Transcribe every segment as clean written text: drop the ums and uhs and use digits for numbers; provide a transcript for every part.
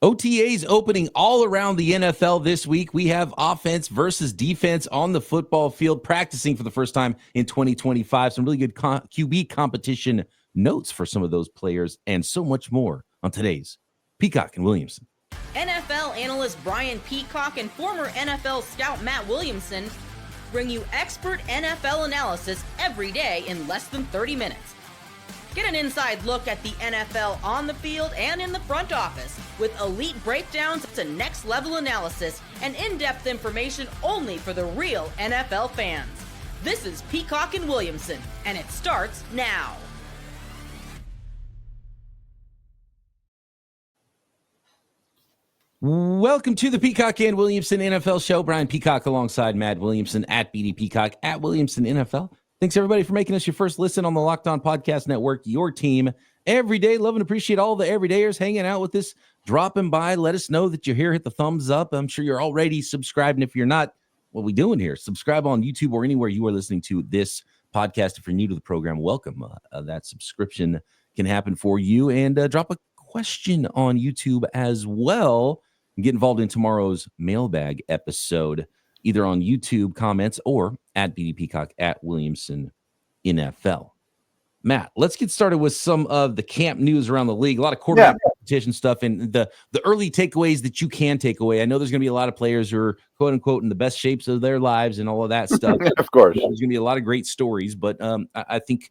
OTAs opening all around the NFL this week. We have offense versus defense on the football field practicing for the first time in 2025. Some really good QB competition notes for some of those players and so much more on today's Peacock and Williamson. NFL analyst Brian Peacock and former NFL scout Matt Williamson bring you expert NFL analysis every day in less than 30 minutes. Get an inside look at the NFL on the field and in the front office with elite breakdowns to next-level analysis and in-depth information only for the real NFL fans. This is Peacock and Williamson, and it starts now. Welcome to the Peacock and Williamson NFL Show. Brian Peacock alongside Matt Williamson at BD Peacock at Williamson NFL. Thanks, everybody, for making us your first listen on the Locked On Podcast Network, your team every day. Love and appreciate all the everydayers hanging out with us, dropping by. Let us know that you're here. Hit the thumbs up. I'm sure you're already subscribed. And if you're not, what are we doing here? Subscribe on YouTube or anywhere you are listening to this podcast. If you're new to the program, welcome. That subscription can happen for you. And drop a question on YouTube as well. And get involved in tomorrow's mailbag episode, either on YouTube comments or at BD Peacock at Williamson NFL. Matt, let's get started with some of the camp news around the league. A lot of quarterback competition stuff and the early takeaways that you can take away. I know there's going to be a lot of players who are, quote unquote, in the best shapes of their lives and all of that stuff. Of course. There's going to be a lot of great stories, but I think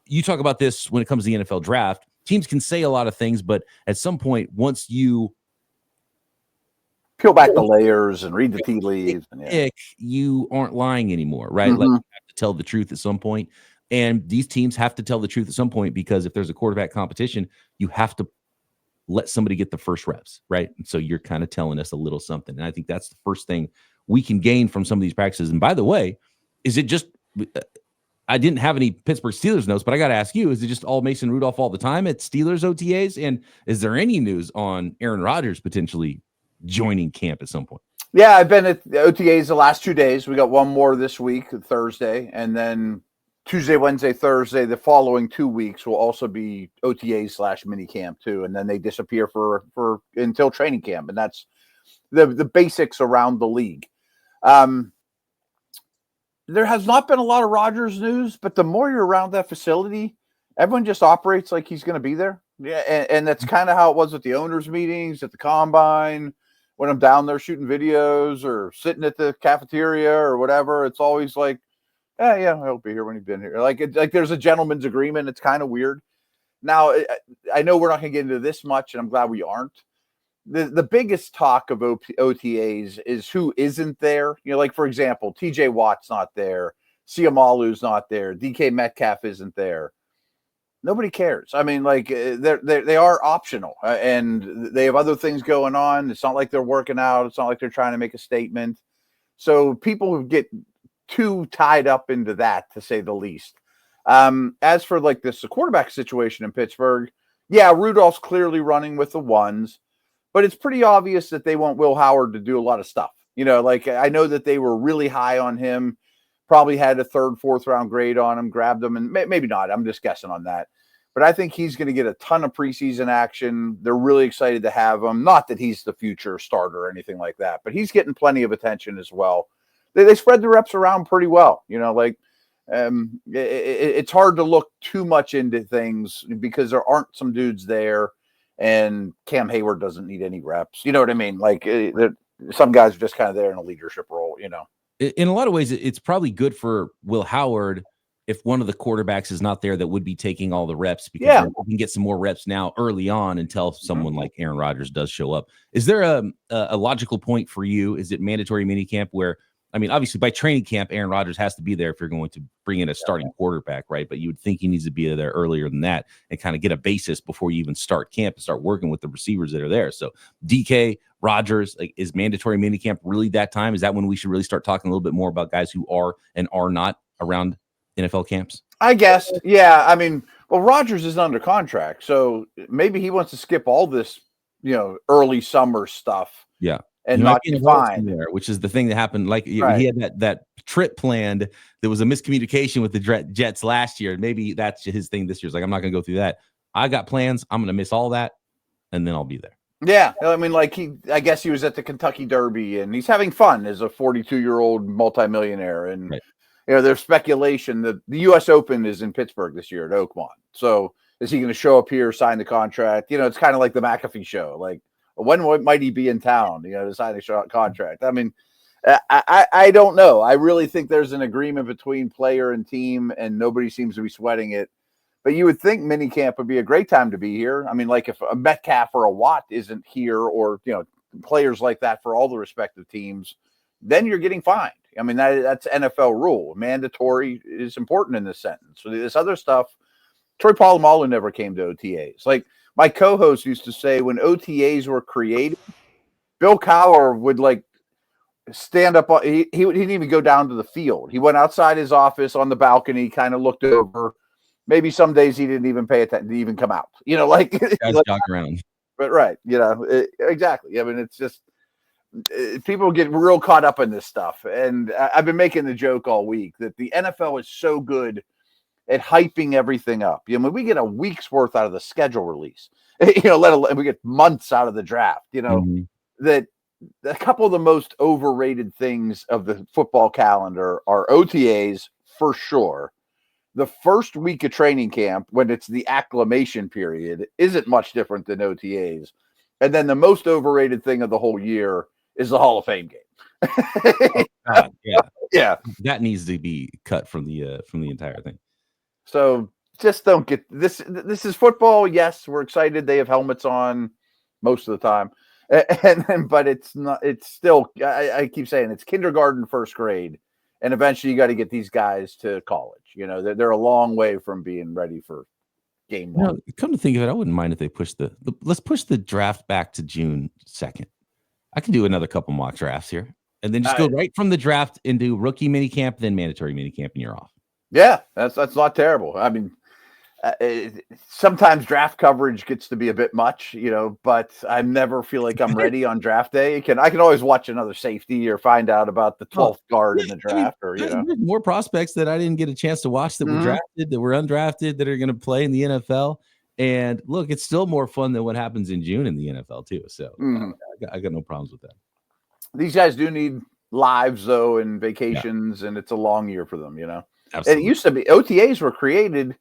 you talk about this when it comes to the NFL draft. Teams can say a lot of things, but at some point, once you peel back the layers and read the tea leaves, and you aren't lying anymore, right? Like, you have to tell the truth at some point. And these teams have to tell the truth at some point, because if there's a quarterback competition, you have to let somebody get the first reps, right? And so you're kind of telling us a little something. And I think that's the first thing we can gain from some of these practices. And by the way, is it just I didn't have any Pittsburgh Steelers notes, but I got to ask you, is it just all Mason Rudolph all the time at Steelers OTAs? And is there any news on Aaron Rodgers potentially joining camp at some point? Yeah, I've been at the OTAs the last 2 days. We got one more this week, Thursday, and then Tuesday, Wednesday, Thursday, the following 2 weeks will also be OTAs / mini camp too. And then they disappear for until training camp. And that's the basics around the league. There has not been a lot of Rodgers news, but the more you're around that facility, everyone just operates like he's going to be there. Yeah, and that's kind of how it was at the owners' meetings, at the combine, when I'm down there shooting videos or sitting at the cafeteria or whatever. It's always like, yeah, I'll be here when he's been here. Like there's a gentleman's agreement. It's kind of weird. Now, I know we're not going to get into this much, and I'm glad we aren't. The biggest talk of OTAs is who isn't there. You know, like, for example, TJ Watt's not there. Siamalu's not there. DK Metcalf isn't there. Nobody cares. I mean, like, they are optional, and they have other things going on. It's not like they're working out. It's not like they're trying to make a statement. So people get too tied up into that, to say the least. As for like the quarterback situation in Pittsburgh, yeah, Rudolph's clearly running with the ones, but it's pretty obvious that they want Will Howard to do a lot of stuff. You know, like, I know that they were really high on him, probably had a 3rd, 4th round grade on him, grabbed him, and maybe not. I'm just guessing on that. But I think he's going to get a ton of preseason action. They're really excited to have him. Not that he's the future starter or anything like that, but he's getting plenty of attention as well. They spread the reps around pretty well. You know, like, it's hard to look too much into things because there aren't some dudes there, and Cam Hayward doesn't need any reps. You know what I mean? Like, some guys are just kind of there in a leadership role, you know. In a lot of ways, it's probably good for Will Howard if one of the quarterbacks is not there that would be taking all the reps, because we can get some more reps now early on until someone like Aaron Rodgers does show up. Is there a logical point for you? Is it mandatory minicamp where, I mean, obviously by training camp, Aaron Rodgers has to be there if you're going to bring in a starting quarterback, right? But you would think he needs to be there earlier than that and kind of get a basis before you even start camp and start working with the receivers that are there. So DK, Rodgers, like, is mandatory minicamp really that time? Is that when we should really start talking a little bit more about guys who are and are not around NFL camps? I guess. Yeah. I mean, well, Rodgers is under contract, so maybe he wants to skip all this, you know, early summer stuff. Yeah. And not be fine there, which is the thing that happened. Like, he had that trip planned. There was a miscommunication with the Jets last year. Maybe that's his thing this year. It's like, I'm not going to go through that. I got plans. I'm going to miss all that, and then I'll be there. Yeah, I mean, like I guess he was at the Kentucky Derby, and he's having fun as a 42-year-old multimillionaire. And Right. there's speculation that the U.S. Open is in Pittsburgh this year at Oakmont. So is he going to show up here, sign the contract? It's kind of like the McAfee show. Like, when might he be in town? To sign a contract. I mean, I don't know. I really think there's an agreement between player and team, and nobody seems to be sweating it. But you would think minicamp would be a great time to be here. I mean, like if a Metcalf or a Watt isn't here, or players like that for all the respective teams, then you're getting fined. I mean, that's NFL rule. Mandatory is important in this sentence. So this other stuff, Troy Polamalu never came to OTAs. Like my co-host used to say, when OTAs were created, Bill Cowher would stand up. He didn't even go down to the field. He went outside his office on the balcony, kind of looked over. Maybe some days he didn't even pay attention to even come out, Guys jog around. But right. Exactly. I mean, it's just people get real caught up in this stuff. And I've been making the joke all week that the NFL is so good at hyping everything up. We get a week's worth out of the schedule release, let alone we get months out of the draft, that a couple of the most overrated things of the football calendar are OTAs for sure. The first week of training camp, when it's the acclimation period, isn't much different than OTAs. And then the most overrated thing of the whole year is the Hall of Fame game. Oh, God, yeah. Yeah. That needs to be cut from the entire thing. So just don't get this. This is football. Yes, we're excited. They have helmets on most of the time. But it's not, it's still, I keep saying it's kindergarten, first grade. And eventually you got to get these guys to college. They're a long way from being ready for game one. Come to think of it, I wouldn't mind if they push let's push the draft back to June 2nd. I can do another couple mock drafts here and then just go right from the draft into rookie minicamp, then mandatory minicamp, and you're off. Yeah, that's not terrible. I mean, sometimes draft coverage gets to be a bit much, but I never feel like I'm ready on draft day. I can always watch another safety or find out about the 12th guard in the draft. There's more prospects that I didn't get a chance to watch that were drafted, that were undrafted, that are going to play in the NFL. And look, it's still more fun than what happens in June in the NFL too. So I got no problems with that. These guys do need lives though, and vacations, and it's a long year for them, Absolutely. And it used to be OTAs were created.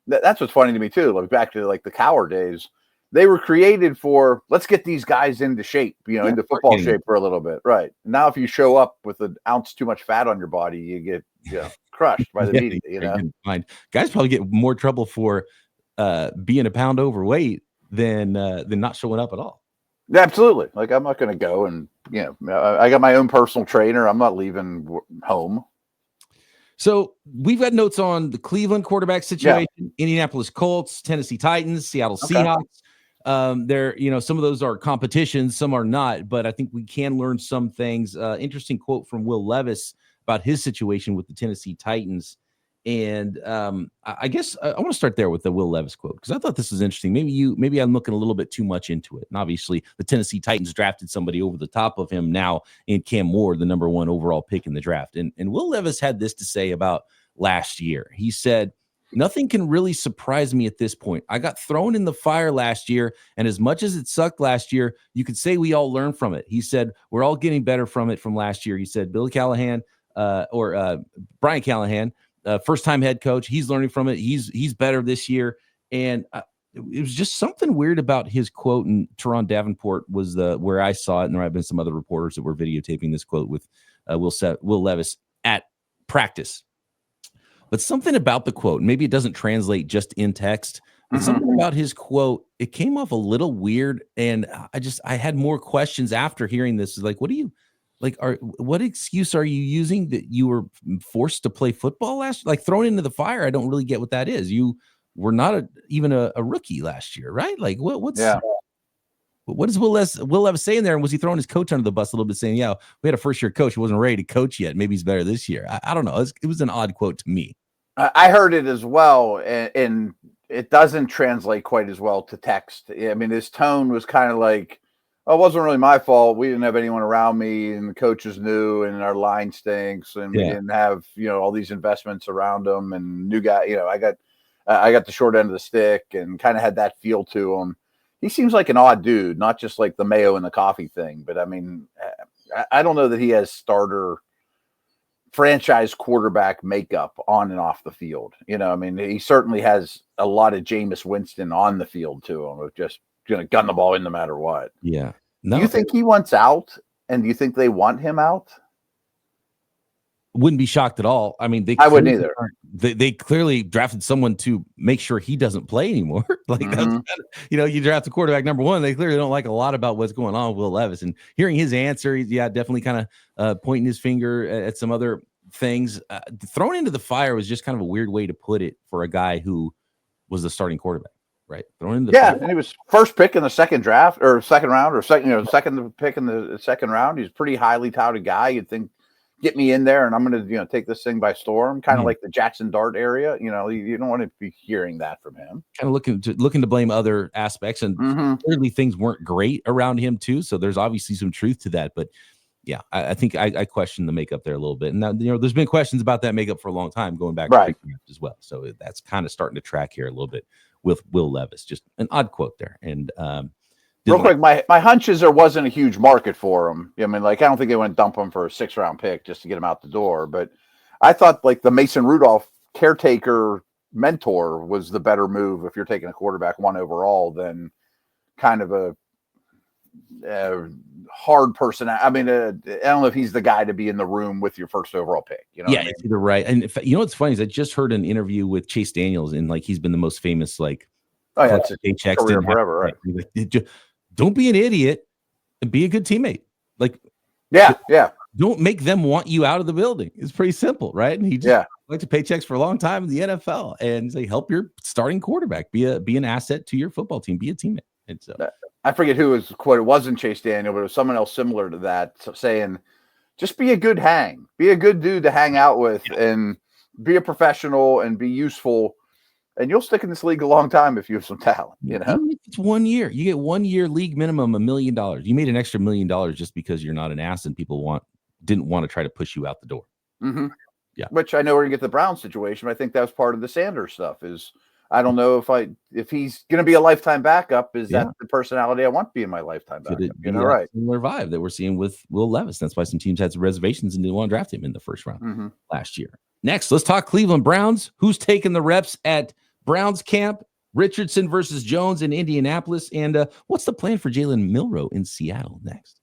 That's what's funny to me too. Like back to the Cowher days, they were created for let's get these guys into shape, into football shape for a little bit. Right now, if you show up with an ounce too much fat on your body, you get crushed by the media. Guys probably get more trouble for being a pound overweight than not showing up at all. Yeah, absolutely. Like I'm not going to go and I got my own personal trainer. I'm not leaving home. So we've got notes on the Cleveland quarterback situation, Indianapolis Colts, Tennessee Titans, Seattle Seahawks. There, some of those are competitions, some are not, but I think we can learn some things. Interesting quote from Will Levis about his situation with the Tennessee Titans. And I guess I want to start there with the Will Levis quote, because I thought this was interesting. Maybe I'm looking a little bit too much into it. And obviously the Tennessee Titans drafted somebody over the top of him now in Cam Ward, the number 1 overall pick in the draft. And Will Levis had this to say about last year. He said, "Nothing can really surprise me at this point. I got thrown in the fire last year, and as much as it sucked last year, you could say we all learned from it." He said, "We're all getting better from it from last year." He said, Bill Callahan Brian Callahan, first-time head coach, he's learning from it. He's better this year. And it was just something weird about his quote. And Teron Davenport was where I saw it. And there have been some other reporters that were videotaping this quote with Will Levis at practice. But something about the quote, maybe it doesn't translate just in text, but something about his quote, it came off a little weird. And I had more questions after hearing this. Like, what excuse are you using that you were forced to play football last year? Like thrown into the fire? I don't really get what that is. You were not even a rookie last year, right? Like what is Will Levis saying there? And was he throwing his coach under the bus a little bit, saying, "Yeah, we had a first-year coach who wasn't ready to coach yet. Maybe he's better this year"? I don't know. It was an odd quote to me. I heard it as well, and it doesn't translate quite as well to text. I mean, his tone was kind of like, "Oh, it wasn't really my fault. We didn't have anyone around me, and the coaches knew, and our line stinks, and we didn't have all these investments around them, and new guy. I got the short end of the stick, and kind of had that feel to him." he seems like an odd dude, not just like the mayo and the coffee thing. But I mean, I don't know that he has starter franchise quarterback makeup on and off the field. You know, I mean, he certainly has a lot of Jameis Winston on the field to him of just going to gun the ball in no matter what. Yeah. No. Do you think he wants out? And do you think they want him out? Wouldn't be shocked at all. I mean, I wouldn't either. They clearly drafted someone to make sure he doesn't play anymore. Like, that's kind of, you know, you draft the quarterback number one. They clearly don't like a lot about what's going on with Will Levis. And hearing his answer, he's definitely kind of pointing his finger at some other things. Thrown into the fire was just kind of a weird way to put it for a guy who was the starting quarterback, right? Thrown into the fire. And he was first pick in the second draft or second round or second pick in the second round. He's a pretty highly touted guy. You'd think, get me in there and I'm going to, take this thing by storm, kind of like the Jackson Dart area. You know, you don't want to be hearing that from him. Kind of looking to blame other aspects, and clearly things weren't great around him too. So there's obviously some truth to that. But yeah, I think I question the makeup there a little bit. And now, there's been questions about that makeup for a long time, going back to as well. So that's kind of starting to track here a little bit with Will Levis. Just an odd quote there. And real quick, my hunch is there wasn't a huge market for him. I mean, like, I don't think they went dump him for a 6th-round pick just to get him out the door. But I thought like the Mason Rudolph caretaker mentor was the better move if you're taking a quarterback 1 overall than kind of a hard person. I mean, I don't know if he's the guy to be in the room with your 1st overall pick. You know, it's either right. And if, what's funny is I just heard an interview with Chase Daniels, and like he's been the most famous it's a paychecks career forever, right? Like, don't be an idiot and be a good teammate. Like, don't make them want you out of the building. It's pretty simple, right? And he just liked to paychecks for a long time in the NFL, and say, help your starting quarterback, be an asset to your football team, be a teammate. And so I forget who was quoted. It wasn't Chase Daniel, but it was someone else similar to that, saying, just be a good dude to hang out with, and be a professional and be useful. And you'll stick in this league a long time if you have some talent, you know. Even if it's 1 year. You get 1 year league minimum $1 million. You made an extra $1 million just because you're not an ass and people didn't want to try to push you out the door. Yeah. Which I know we're gonna get the Brown situation. I think that was part of the Sanders stuff. Is I don't know if he's gonna be a lifetime backup. Is that the personality I want to be in my lifetime backup? Right. Similar vibe that we're seeing with Will Levis. That's why some teams had some reservations and didn't want to draft him in the 1st round last year. Next, let's talk Cleveland Browns. Who's taking the reps at Browns camp? Richardson versus Jones in Indianapolis. And what's the plan for Jalen Milroe in Seattle next?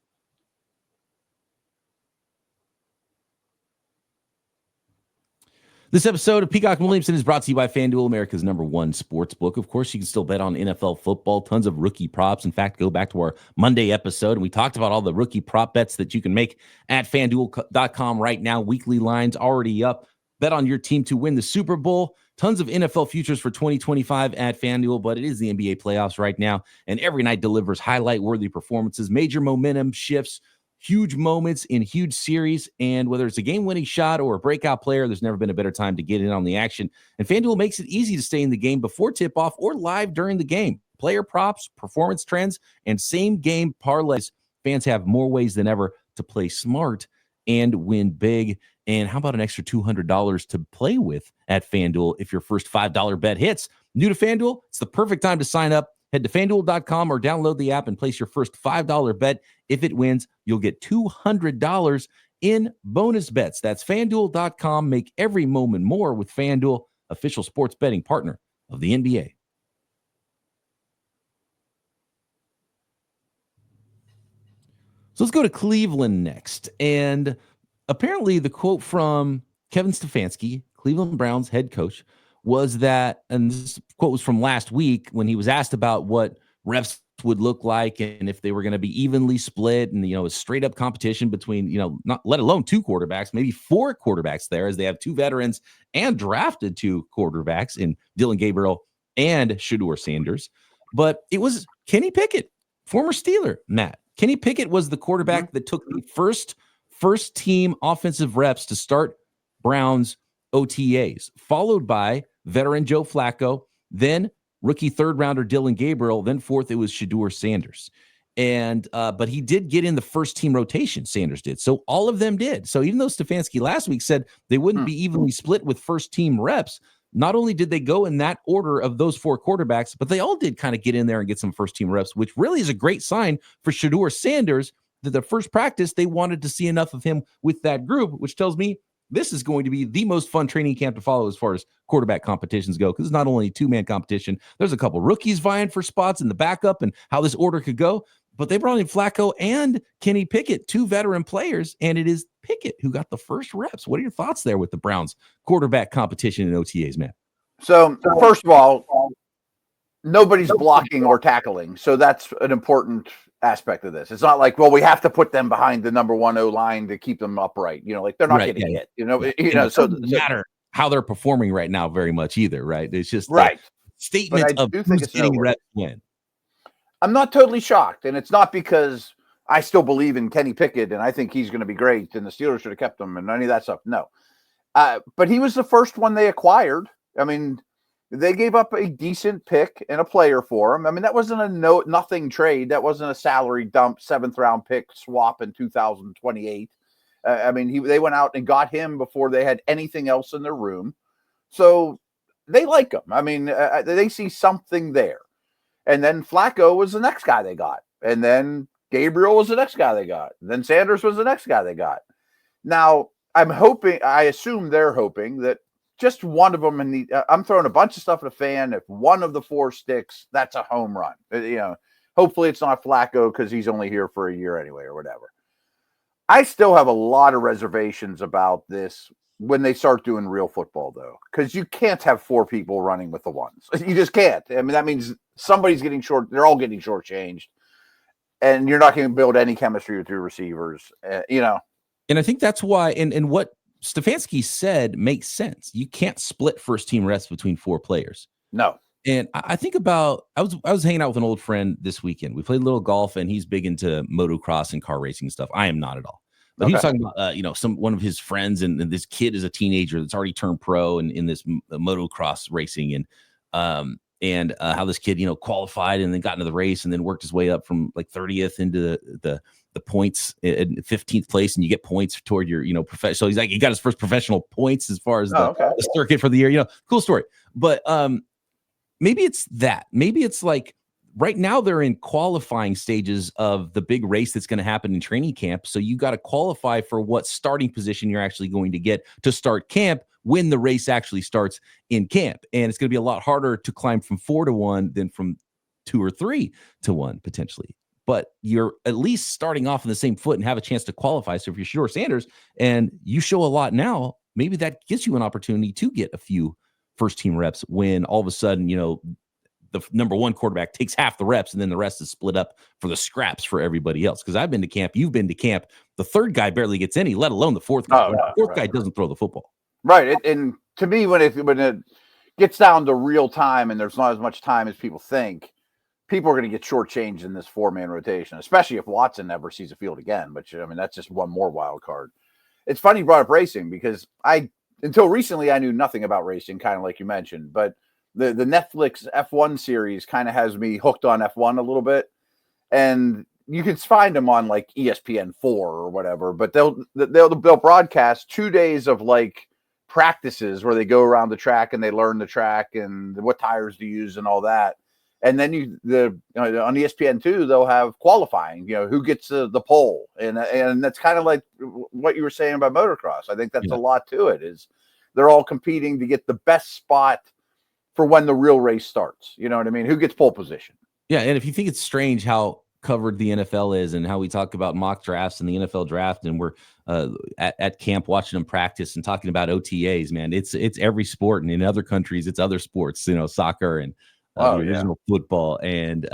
This episode of Peacock Williamson is brought to you by FanDuel, America's #1 sports book. Of course, you can still bet on NFL football, tons of rookie props. In fact, go back to our Monday episode, and we talked about all the rookie prop bets that you can make at FanDuel.com right now. Weekly lines already up. Bet on your team to win the Super Bowl. Tons of NFL futures for 2025 at FanDuel, but it is the NBA playoffs right now, and every night delivers highlight-worthy performances, major momentum shifts, huge moments in huge series, and whether it's a game-winning shot or a breakout player, there's never been a better time to get in on the action. And FanDuel makes it easy to stay in the game before tip-off or live during the game. Player props, performance trends, and same-game parlays. Fans have more ways than ever to play smart and win big. And how about an extra $200 to play with at FanDuel if your first $5 bet hits? New to FanDuel? It's the perfect time to sign up. Head to FanDuel.com or download the app and place your first $5 bet. If it wins, you'll get $200 in bonus bets. That's FanDuel.com. Make every moment more with FanDuel, official sports betting partner of the NBA. So let's go to Cleveland next. And apparently the quote from Kevin Stefanski, Cleveland Browns head coach, was that, and this quote was from last week when he was asked about what refs would look like and if they were going to be evenly split and, a straight up competition between, not let alone 2 quarterbacks, maybe 4 quarterbacks there, as they have 2 veterans and drafted 2 quarterbacks in Dillon Gabriel and Shedeur Sanders. But it was Kenny Pickett, former Steeler, Matt. Kenny Pickett was the quarterback that took the first team offensive reps to start Browns OTAs, followed by veteran Joe Flacco, then rookie 3rd rounder Dillon Gabriel, then 4th it was Shedeur Sanders. And but he did get in the first team rotation, Sanders did. So all of them did. So even though Stefanski last week said they wouldn't be evenly split with first team reps, not only did they go in that order of those 4 quarterbacks, but they all did kind of get in there and get some first-team reps, which really is a great sign for Shedeur Sanders that the first practice, they wanted to see enough of him with that group, which tells me this is going to be the most fun training camp to follow as far as quarterback competitions go, because it's not only a 2-man competition. There's a couple rookies vying for spots in the backup and how this order could go. But they brought in Flacco and Kenny Pickett, 2 veteran players, and it is Pickett who got the first reps. What are your thoughts there with the Browns quarterback competition in OTAs, man? So first of all, nobody's blocking or tackling. So that's an important aspect of this. It's not like, well, we have to put them behind the number 1 O line to keep them upright. Like they're not getting hit. So it doesn't matter how they're performing right now very much either, right? It's just right statements of who's getting reps when. I'm not totally shocked, and it's not because I still believe in Kenny Pickett and I think he's going to be great and the Steelers should have kept him and any of that stuff. No, but he was the first one they acquired. I mean, they gave up a decent pick and a player for him. I mean, that wasn't a nothing trade. That wasn't a salary dump, 7th round pick swap in 2028. I mean, they went out and got him before they had anything else in their room. So they like him. I mean, they see something there. And then Flacco was the next guy they got. And then Gabriel was the next guy they got. And then Sanders was the next guy they got. Now, I assume they're hoping that just one of them, I'm throwing a bunch of stuff at a fan. If one of the 4 sticks, that's a home run. Hopefully it's not Flacco because he's only here for a year anyway or whatever. I still have a lot of reservations about this when they start doing real football, though, because you can't have 4 people running with the ones. You just can't. I mean, that means somebody's getting short. They're all getting shortchanged, and you're not going to build any chemistry with your receivers, And I think that's why, and what Stefanski said makes sense. You can't split first team reps between 4 players. No. And I think about, I was hanging out with an old friend this weekend. We played a little golf, and he's big into motocross and car racing stuff. I am not at all. But he was talking about, one of his friends, and this kid is a teenager that's already turned pro in this motocross racing, and how this kid, qualified and then got into the race and then worked his way up from like 30th into the points at 15th place, and you get points toward your, professional. So he's like, he got his first professional points as far as the circuit for the year, cool story. But maybe it's that. Maybe it's like right now they're in qualifying stages of the big race that's going to happen in training camp. So you got to qualify for what starting position you're actually going to get to start camp when the race actually starts in camp. And it's going to be a lot harder to climb from 4 to 1 than from 2 or 3 to 1 potentially. But you're at least starting off on the same foot and have a chance to qualify. So if you're Shedeur Sanders and you show a lot now, maybe that gives you an opportunity to get a few first team reps when all of a sudden, the number 1 quarterback takes half the reps and then the rest is split up for the scraps for everybody else. Because I've been to camp, you've been to camp. The 3rd guy barely gets any, let alone the 4th guy. The 4th guy doesn't throw the football. Right. And to me, when it gets down to real time and there's not as much time as people think, people are going to get shortchanged in this 4-man rotation, especially if Watson never sees a field again. But that's just one more wild card. It's funny you brought up racing because until recently, I knew nothing about racing, kind of like you mentioned. But the Netflix F1 series kind of has me hooked on F1 a little bit. And you can find them on like ESPN 4 or whatever. But they'll broadcast 2 days of like practices where they go around the track and they learn the track and what tires to use and all that. And then on ESPN2, they'll have qualifying, who gets the pole. And that's kind of like what you were saying about motocross. I think that's a lot to it is they're all competing to get the best spot for when the real race starts. You know what I mean? Who gets pole position? Yeah. And if you think it's strange how covered the NFL is and how we talk about mock drafts and the NFL draft, and we're at camp watching them practice and talking about OTAs, man, it's every sport. And in other countries, it's other sports, soccer and original football and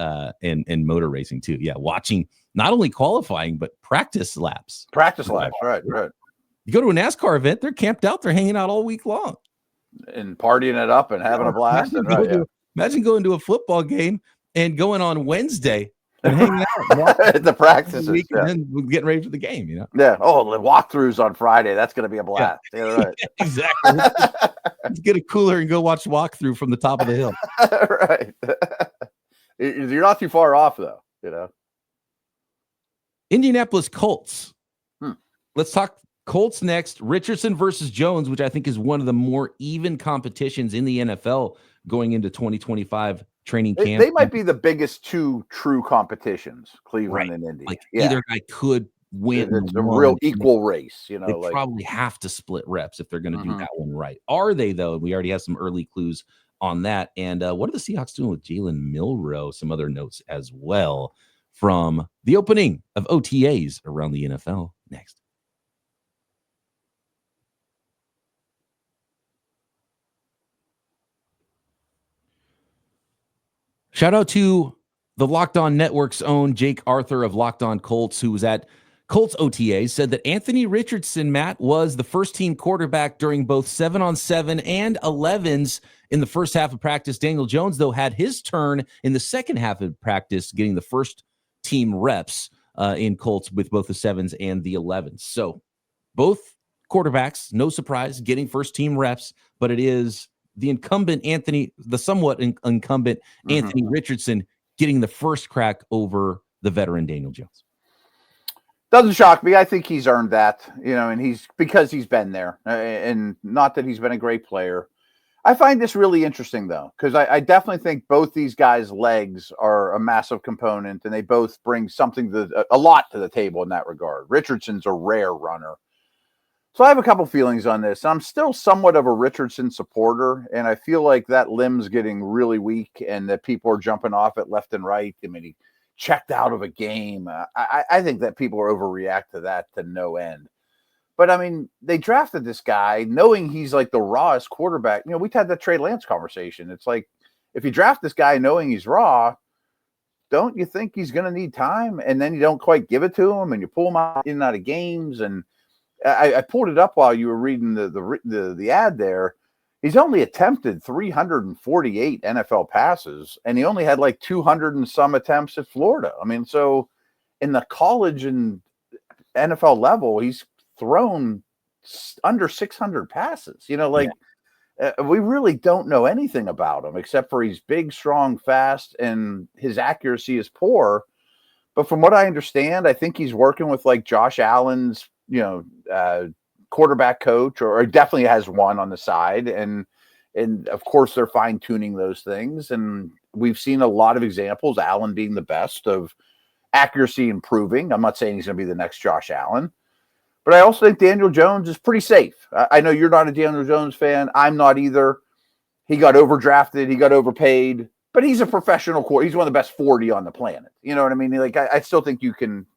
motor racing too. Yeah. Watching not only qualifying, but practice laps. Right. You go to a NASCAR event, they're camped out, they're hanging out all week long. And partying it up and having a blast. Imagine going to a football game and going on Wednesday and hanging out at the practices and then getting ready for the game, Yeah. Oh, the walkthroughs on Friday. That's going to be a blast. Yeah, right. Exactly. Let's get a cooler and go watch walkthrough from the top of the hill. Right. You're not too far off, though. Indianapolis Colts. Let's talk Colts next, Richardson versus Jones, which I think is one of the more even competitions in the NFL going into 2025 training camp. They might be the biggest two true competitions, Cleveland Right. and Indy. Like Yeah. either guy could win. It's a real equal race, you know. They probably have to split reps if they're going to do that one right. Are they, though? We already have some early clues on that. And what are the Seahawks doing with Jalen Milroe? Some other notes as well from the opening of OTAs around the NFL next. Shout out to the Locked On Network's own Jake Arthur of Locked On Colts, who was at Colts OTA, said that Anthony Richardson, Matt, was the first team quarterback during both 7-on-7 and 11s in the first half of practice. Daniel Jones, though, had his turn in the second half of practice, getting the first team reps in Colts with both the 7s and the 11s. So both quarterbacks, no surprise, getting first team reps, but it is the incumbent the somewhat incumbent Anthony Richardson getting the first crack over the veteran Daniel Jones. Doesn't shock me. I think he's earned that, you know, and because he's been there, and not that he's been a great player. I find this really interesting, though, because I definitely think both these guys' legs are a massive component, and they both bring a lot to the table in that regard. Richardson's a rare runner. So I have a couple feelings on this. I'm still somewhat of a Richardson supporter, and I feel like that limb's getting really weak and that people are jumping off it left and right. I mean, he checked out of a game. I think that people are overreact to that to no end. But, I mean, they drafted this guy knowing he's like the rawest quarterback. You know, we've had that Trey Lance conversation. It's like, if you draft this guy knowing he's raw, don't you think he's going to need time? And then you don't quite give it to him, and you pull him out in and out of games. And I pulled it up while you were reading the ad there. He's only attempted 348 NFL passes, and he only had like 200 and some attempts at Florida. I mean, so in the college and NFL level, he's thrown under 600 passes. You know, like we really don't know anything about him except for he's big, strong, fast, and his accuracy is poor. But from what I understand, I think he's working with like Josh Allen's, quarterback coach, or definitely has one on the side. And of course they're fine tuning those things. And we've seen a lot of examples, Allen being the best, of accuracy improving. I'm not saying he's going to be the next Josh Allen, but I also think Daniel Jones is pretty safe. I know you're not a Daniel Jones fan. I'm not either. He got overdrafted. He got overpaid, but he's a professional quarterback. He's one of the best 40 on the planet. You know what I mean? Like, I still think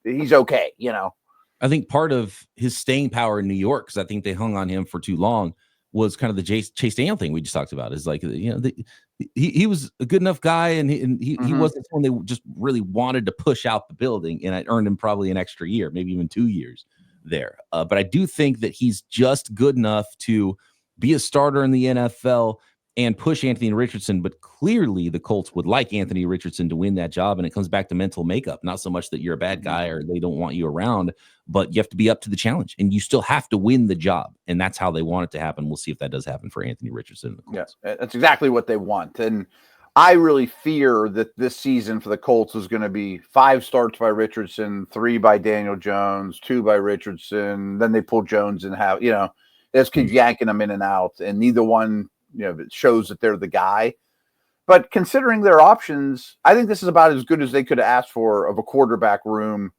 he's okay, you know? I think part of his staying power in New York, because I think they hung on him for too long, was kind of the Chase Daniel thing we just talked about. Is like, he was a good enough guy, and he wasn't someone they just really wanted to push out the building, and it earned him probably an extra year, maybe even 2 years there. But I do think that he's just good enough to be a starter in the NFL and push Anthony Richardson. But clearly the Colts would like Anthony Richardson to win that job. And it comes back to mental makeup, not so much that you're a bad guy or they don't want you around, but you have to be up to the challenge and you still have to win the job. And that's how they want it to happen. We'll see if that does happen for Anthony Richardson. Yes, that's exactly what they want. And I really fear that this season for the Colts is going to be 5 starts by Richardson, 3 by Daniel Jones, 2 by Richardson. Then they pull Jones and have, they just keep yanking them in and out. And neither one, it shows that they're the guy. But considering their options, I think this is about as good as they could have asked for of a quarterback room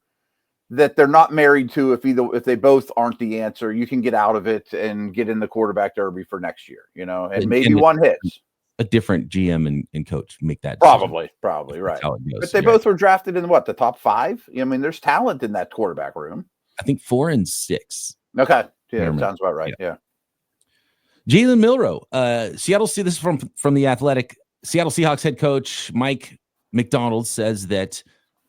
that they're not married to. If they both aren't the answer, you can get out of it and get in the quarterback derby for next year, and maybe one hits. A different GM and coach make that decision. Probably right. But they Yeah. both were drafted in the top 5. I mean, there's talent in that quarterback room. I think 4 and 6. Okay, yeah, sounds about right. Yeah. Jalen Milroe, Seattle. See, this is from the Athletic. Seattle Seahawks head coach Mike McDonald says that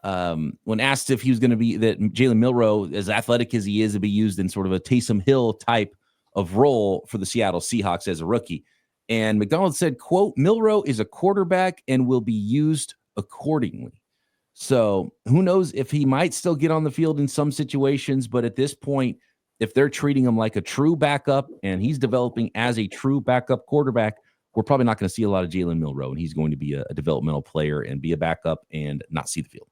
when asked if he was going to be that Jalen Milroe, as athletic as he is, to be used in sort of a Taysom Hill type of role for the Seattle Seahawks as a rookie. And McDonald said, quote, Milroe is a quarterback and will be used accordingly. So who knows if he might still get on the field in some situations, but at this point, if they're treating him like a true backup and he's developing as a true backup quarterback, we're probably not going to see a lot of Jalen Milroe, and he's going to be a developmental player and be a backup and not see the field.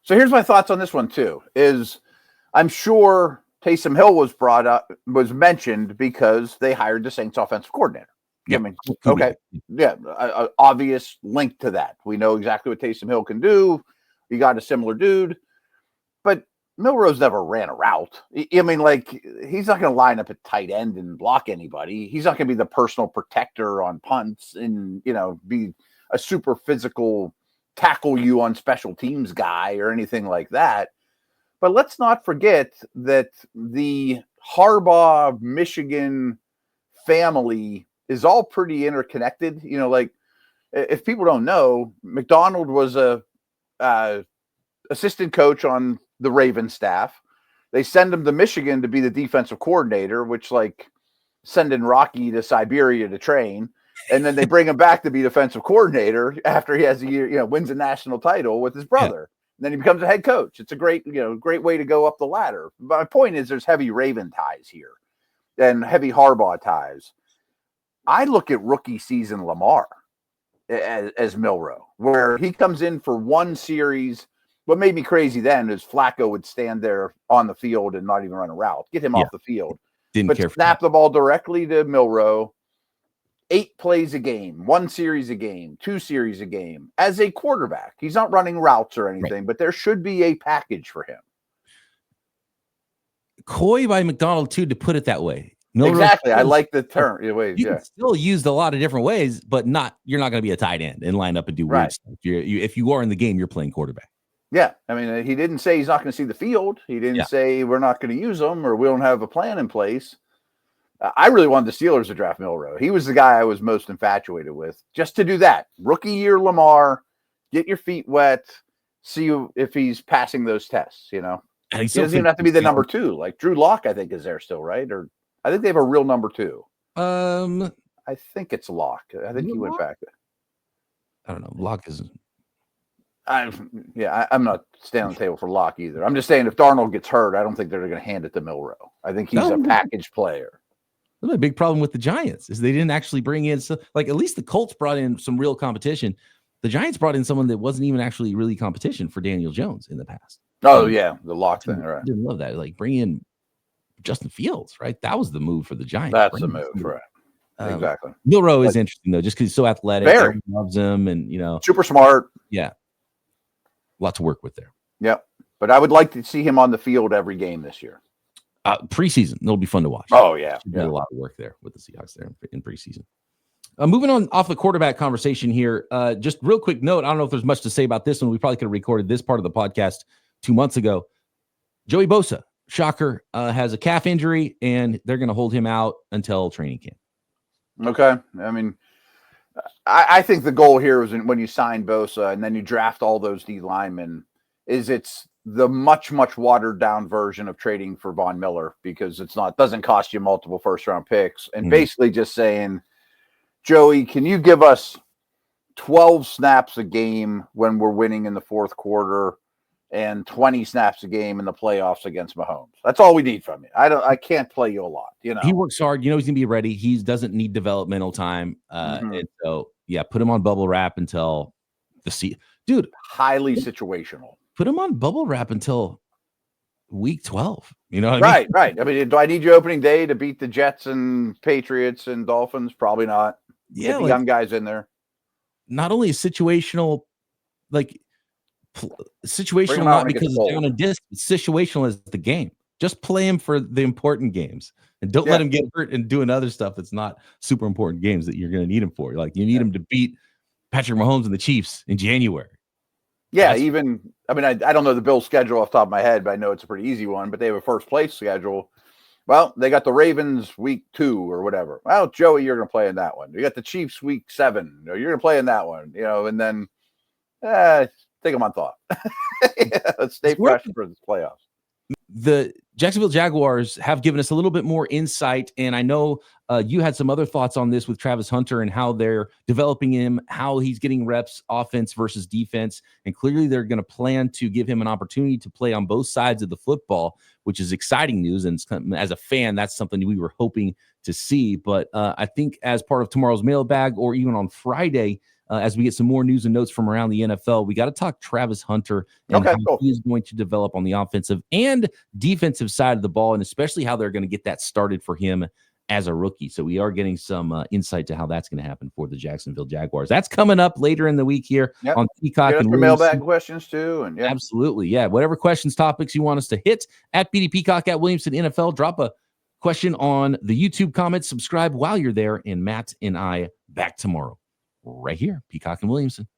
So here's my thoughts on this one too, is I'm sure Taysom Hill was mentioned because they hired the Saints offensive coordinator. Yep. I mean, okay. Yeah. Obvious link to that. We know exactly what Taysom Hill can do. You got a similar dude, but Milroe's never ran a route. I mean, like, he's not going to line up at tight end and block anybody. He's not going to be the personal protector on punts and, be a super physical tackle you on special teams guy or anything like that. But let's not forget that the Harbaugh, Michigan family is all pretty interconnected. Like, if people don't know, McDonald was a assistant coach on the Ravens staff. They send him to Michigan to be the defensive coordinator, which, like, sending Rocky to Siberia to train. And then they bring him back to be defensive coordinator after he has a year, wins a national title with his brother. And then he becomes a head coach. It's a great way to go up the ladder. But my point is, there's heavy Raven ties here and heavy Harbaugh ties. I look at rookie season Lamar as Milro, where he comes in for one series. What made me crazy then is Flacco would stand there on the field and not even run a route. Get him off the field. Didn't care. Snap the ball directly to Milro. 8 plays a game, 1 series a game, 2 series a game as a quarterback. He's not running routes or anything, but there should be a package for him. Coy by McDonald, too, to put it that way. Milro exactly. I like the term. Can still used a lot of different ways, but you're not going to be a tight end and line up and do weird stuff. If you are in the game, you're playing quarterback. Yeah. I mean, he didn't say he's not going to see the field. He didn't say we're not going to use him or we don't have a plan in place. I really wanted the Steelers to draft Milro. He was the guy I was most infatuated with, just to do that. Rookie year Lamar, get your feet wet, see if he's passing those tests, He doesn't even have to be the number 2. Like Drew Lock, I think, is there still, right? Or I think they have a real number 2. I think it's Lock. I think he went back. I don't know. Lock is... I'm not staying on the table for Lock either. I'm just saying if Darnold gets hurt, I don't think they're going to hand it to Milro. I think he's a package player. The big problem with the Giants is they didn't actually bring in, at least the Colts brought in some real competition. The Giants brought in someone that wasn't even actually really competition for Daniel Jones in the past. Oh, yeah, the Lock thing, right? I didn't love that. Like, bring in Justin Fields, right? That was the move for the Giants. That's the move, right? Exactly. Milro is interesting, though, just because he's so athletic. Everyone loves him, and, super smart. Yeah. A lot to work with there. Yep. But I would like to see him on the field every game this year. Preseason, it'll be fun to watch. Oh, yeah. Did a lot of work there with the Seahawks there in preseason. Moving on off the quarterback conversation here, just real quick note. I don't know if there's much to say about this one. We probably could have recorded this part of the podcast 2 months ago. Joey Bosa, shocker, has a calf injury, and they're going to hold him out until training camp. Okay. I mean, I think the goal here is when you sign Bosa and then you draft all those D linemen it's the much, much watered down version of trading for Von Miller because it doesn't cost you multiple first round picks and basically just saying, Joey, can you give us 12 snaps a game when we're winning in the fourth quarter and 20 snaps a game in the playoffs against Mahomes? That's all we need from you. I can't play you a lot. He works hard. He's gonna be ready. He doesn't need developmental time. And so put him on bubble wrap until dude. Highly situational. Put him on bubble wrap until week 12. You know what I mean? Right. I mean, do I need you opening day to beat the Jets and Patriots and Dolphins? Probably not. Yeah, get the young guys in there. Not only situational, situational, not because it's down a disc. It's situational as the game. Just play him for the important games, and don't let him get hurt and doing other stuff that's not super important games that you're going to need him for. Like you need him to beat Patrick Mahomes and the Chiefs in January. Yeah, I don't know the Bills' schedule off the top of my head, but I know it's a pretty easy one. But they have a first place schedule. Well, they got the Ravens week 2 or whatever. Well, Joey, you're going to play in that one. You got the Chiefs week 7. You're going to play in that one. And then take a month off. Let's stay fresh for the playoffs. The Jacksonville Jaguars have given us a little bit more insight, and I know you had some other thoughts on this with Travis Hunter and how they're developing him, how he's getting reps, offense versus defense, and clearly they're going to plan to give him an opportunity to play on both sides of the football, which is exciting news, and as a fan, that's something we were hoping to see, but I think as part of tomorrow's mailbag or even on Friday, as we get some more news and notes from around the NFL. We got to talk Travis Hunter and Okay, how cool. he is going to develop on the offensive and defensive side of the ball, and especially how they're going to get that started for him as a rookie. So we are getting some insight to how that's going to happen for the Jacksonville Jaguars. That's coming up later in the week here on Peacock. Get us and for mailbag questions too. And absolutely. Yeah. Whatever questions, topics you want us to hit at BD Peacock at Williamson NFL, drop a question on the YouTube comments, subscribe while you're there. And Matt and I back tomorrow right here, Peacock and Williamson.